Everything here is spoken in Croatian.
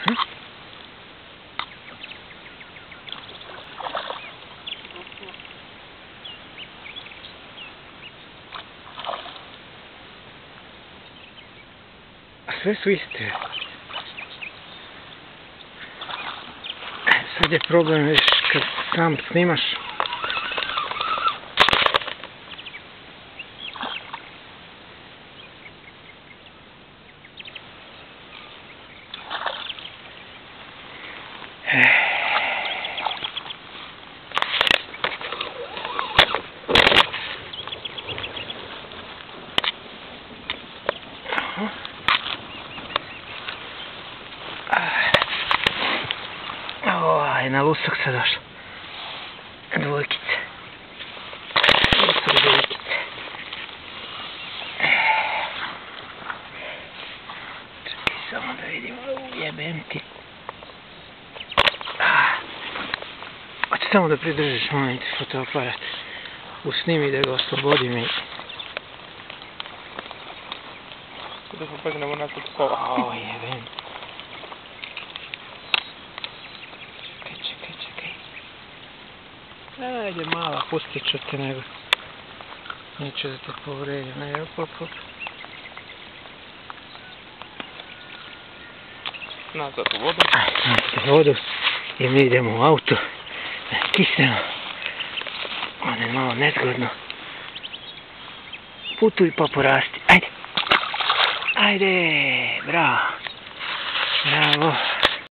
A sve su iste. Sad je problem, viš, kad sam snimaš. Na lusak sad došla. Dvojkice. Lusak dvojkice. Čekaj samo da vidim. Jebem ti. Hoće samo da pridržiš moment fotoaparat. Usnimi da ga oslobodim i... Da popegnemo nakon kola. O, jebem. Ajde mala, pustit ću te nego. Neću da te povredim, ajde, op. Nazad u vodu. Ajde, nazad u vodu. I mi idemo u auto. Kisnemo. Ono je malo nezgodno. Putuj pa porasti, ajde. Ajde, bravo. Bravo.